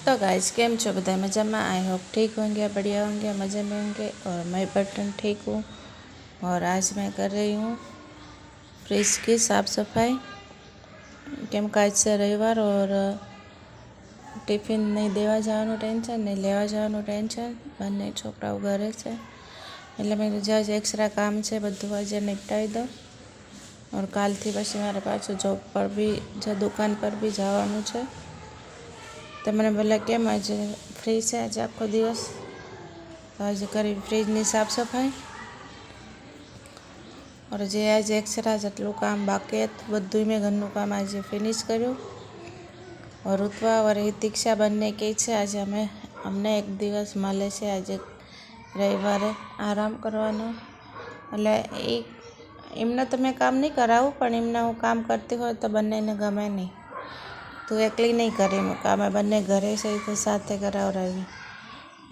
तो गाइस केम छो बधाई मजा में। आई होप ठीक होंगे, बढ़िया होंगे, मज़े में होंगे। और मैं बर्तन ठीक हूँ। और आज मैं कर रही हूँ फ्रिज की साफ़ सफाई, केम आज से रविवार और टिफिन नहीं देवा जावानुं टेन्शन नहीं लेवा जावानुं टेन्शन। बंने छोकराओ घरे छे એટલે મેં જ્યાં જે એક્સ્ટ્રા કામ છે બધું આજે નિપટાવી દઉં। और કાલથી પછી મારે પાછું જોબ પર બી દુકાન પર બી જવાનું છે। તો મને બોલે કેમ આજે ફ્રી છે આજે આખો દિવસ, તો આજે કરી ફ્રીજની સાફ સફાઈ। और जे आज एक्स्ट्रा જેટલું કામ બાકી હતું બધું મેં ઘરનું કામ આજે ફિનિશ કર્યું। और ઋત્વા और હિતિક્ષા બંને કહે છે આજે અમને એક દિવસ મળે છે, આજે રવિવારે આરામ કરવાનો। એટલે એમને તો મેં કામ નહીં કરાવું, પણ એમને હું કામ કરતી હોય તો બંનેને ગમે નહીં। તું એકલી નહીં કરે કામ, બંને ઘરે છે તો સાથે કરાવડાવી।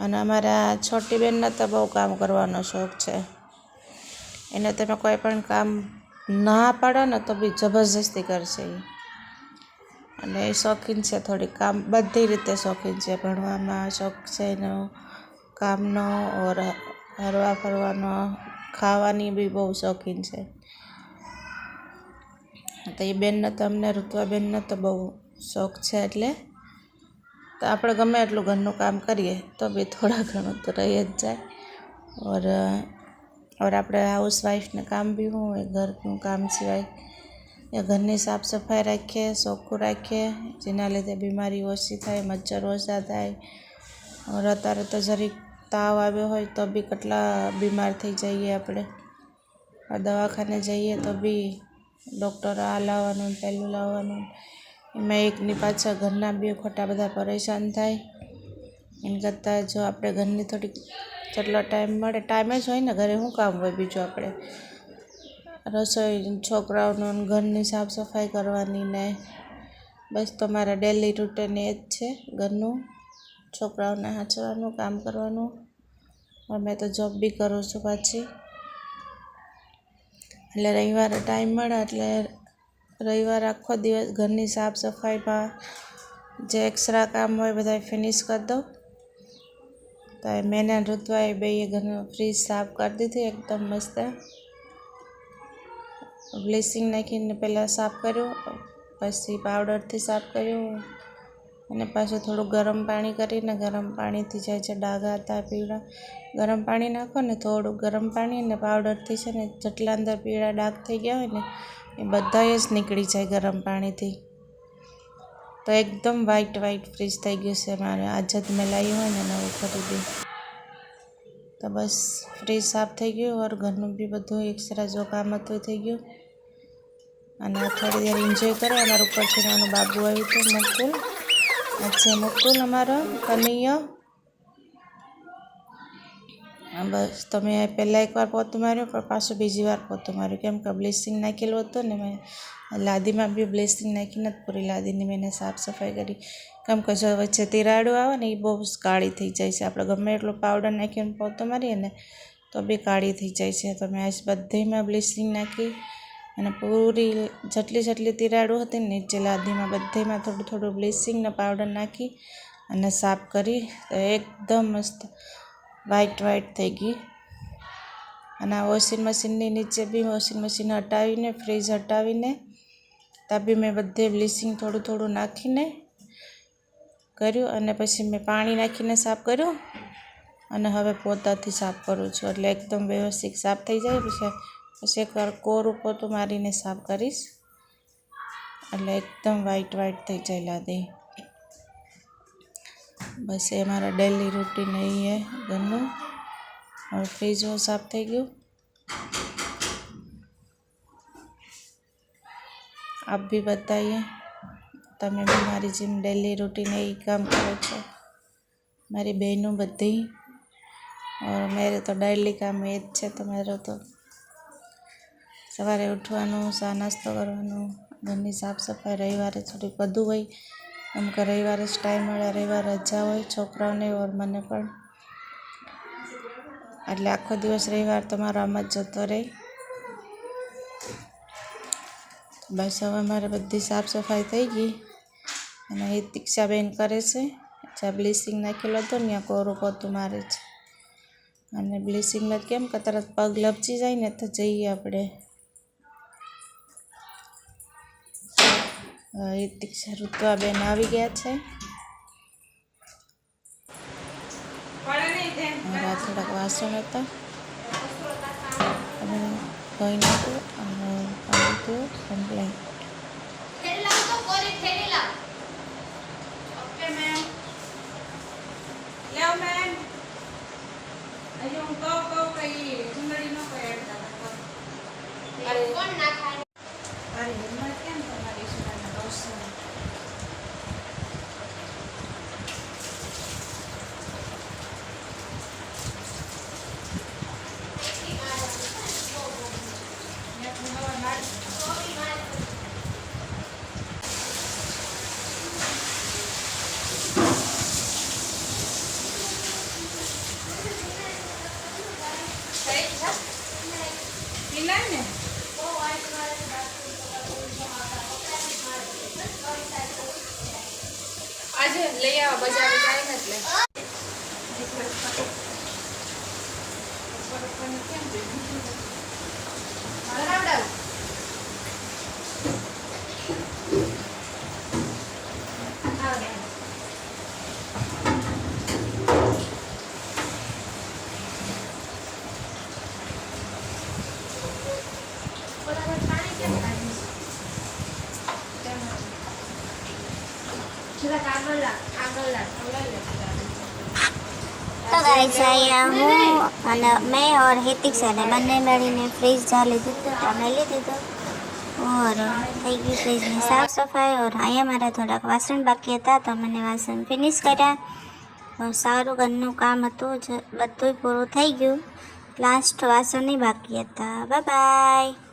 અને અમારા છોટી બેનને તો બહુ કામ કરવાનો શોખ છે, એને તમે કોઈ પણ કામ ના પાડો ને તો બી જબરજસ્તી કરશે એ। અને એ શોખીન છે થોડી, કામ બધી રીતે શોખીન છે, ભણવામાં શોખ છે એનો, કામનો, ઓર હરવા ફરવાનો, ખાવાની બી બહુ શોખીન છે। તો એ બેનને તો અમને ઋત્વા બેનને તો બહુ શોખ છે, એટલે તો આપણે ગમે એટલું ઘરનું કામ કરીએ તો બી થોડા ઘણું તો રહી જ જાય। और આપણે હાઉસવાઈફને કામ બી શું હોય, ઘરનું કામ સિવાય એ ઘરની સાફ સફાઈ રાખીએ, ચોખ્ખું રાખીએ, જેના લીધે બીમારી ઓછી થાય, મચ્છર ઓછા થાય। और અત્યારે તો જરીક તાવ આવ્યો હોય તો બી કેટલા બીમાર થઈ જઈએ આપણે। દવાખાને જઈએ તો બી ડૉક્ટર આ લાવવાનું પેલું લાવવાનું, એમાં એકની પાછળ ઘરના બી ખોટા બધા પરેશાન થાય। એના કરતાં જો આપણે ઘરની થોડીક જેટલો ટાઈમ મળે, ટાઈમ જ હોય ને ઘરે, શું કામ હોય બીજું, આપણે રસોઈ, છોકરાઓનું ઘરની સાફ સફાઈ કરવાની ને બસ તમારા ડેલી રૂટીન એ જ છે ઘરનું, છોકરાઓને સાચવવાનું, કામ કરવાનું। મેં તો જોબ બી કરું છું પાછી, એટલે રવિવારે ટાઈમ મળે એટલે રવિવારે આખો દિવસ ઘરની સાફ સફાઈમાં જે એક્સ્ટ્રા કામ હોય બધા ફિનિશ કરી દઉં। તો મેં ને ઋત્વાએ બેએ ઘરનું ફ્રીજ સાફ કરી દીધી એકદમ મસ્ત, બ્લીચિંગ નાખીને પહેલાં સાફ કર્યું, પછી પાવડરથી સાફ કર્યું, અને પાછું થોડું ગરમ પાણી કરીને ગરમ પાણીથી જે ડાઘા હતા પીળા, ગરમ પાણી નાખો ને થોડું ગરમ પાણી ને પાવડરથી છે ને જેટલા અંદર પીળા ડાઘ થઈ ગયા હોય ને એ બધાય જ નીકળી જાય ગરમ પાણીથી। તો એકદમ વ્હાઈટ ફ્રીજ થઈ ગયું છે મારે, આજ જ મેં લાવ્યું હોય ને નવું ખરીદી। તો બસ ફ્રીજ સાફ થઈ ગયું, और ઘરનું બી બધું એક્સ્ટ્રા જો કામ હતું થઈ ગયું। અને થોડી દેર એન્જોય કરે। અમારા ઉપરથી નાનું બાબુ આવ્યું હતું મુકુલ, આ છે મુકુલ અમારો કનૈયો। બસ તમે પહેલાં એકવાર પોતું માર્યું પણ પાછું બીજી વાર પોતું માર્યું, કેમ કે બ્લીચિંગ નાખેલું હતું ને મેં લાદીમાં બી બ્લીચિંગ નાખીને જ પૂરી લાદીની મેં સાફ સફાઈ કરી, કેમ કે જો વચ્ચે તિરાડું આવે ને એ બહુ કાળી થઈ જાય છે, આપણે ગમે એટલું પાવડર નાખીને પોતું મારીએ ને તો બી કાળી થઈ જાય છે। તો મેં આજ બધીમાં બ્લીચિંગ નાખી અને પૂરી જેટલી તિરાડું હતી ને નીચે લાદીમાં બધીમાં થોડું થોડું બ્લીચિંગ ને પાવડર નાખી અને સાફ કરી, તો એકદમ મસ્ત વ્હાઈટ થઈ ગઈ। અને આ વોશિંગ મશીનની નીચે બી વોશિંગ મશીન હટાવીને ફ્રીજ હટાવીને ત્યાં બી મેં બધે બ્લીચિંગ થોડું થોડું નાખીને કર્યું, અને પછી મેં પાણી નાખીને સાફ કર્યું, અને હવે પોતાથી સાફ કરું છું, એટલે એકદમ વ્યવસ્થિત સાફ થઈ જાય। પછી એકવાર કોરું પોતું મારીને સાફ કરીશ, એટલે એકદમ વ્હાઈટ થઈ જાય લાદી। બસ એ મારા ડેલી રૂટીન એ है ઘરનું। और फ्रीज साफ થઈ ગયું। आप भी बताइए, તમે બી મારી જેમ ડેલી રૂટીન એ કામ કરો છો? મારી બહેનો બધી, और मेरे तो डेली काम એ જ છે તમારો તો સવારે ઉઠવાનું, ચા નાસ્તો કરવાનો, ઘરની સાફ સફાઈ। રવિવારે થોડીક વધુ હોય, કેમ કે રવિવારે જ ટાઈમ મળે, રવિવારે રજા હોય છોકરાઓને ઓર મને પણ, એટલે આખો દિવસ રવિવાર તમારો આમ જ જતો રહે। બસ હવે મારે બધી સાફ સફાઈ થઈ ગઈ, અને હિતિક્ષાબેન કરે છે, જ્યાં બ્લીચિંગ નાખેલું હતું ને ત્યાં કોરું પોતું મારે છે. અને બ્લીચિંગમાં કેમ કે તરત પગ લપચી જાય ને તો જઈએ આપણે હિતિક્ષા ઋત્વાબેન આવી ગયા છે. મારા થોડાક વાસણ હતા અને ધોઈ નાખ્યું અને પાણી કમ્પ્લેન. આજે લઈ આવા બજાર જાય ને એટલે तो गाइस અહીંયા હું અને મેં और હિતિક્ષા ને બંને મળીને ફ્રીજ જા લીધું હતું તો અમે લીધું હતું और થઈ ગઈ ફ્રીજની સાફ સફાઈ और અહીંયા મારા થોડાક વાસણ બાકી હતા તો મને વાસણ ફિનિશ કર્યા. સારું ઘરનું કામ હતું બધું પૂરું થઈ ગયું. લાસ્ટ વાસણ નહીં બાકી હતા. Bye bye.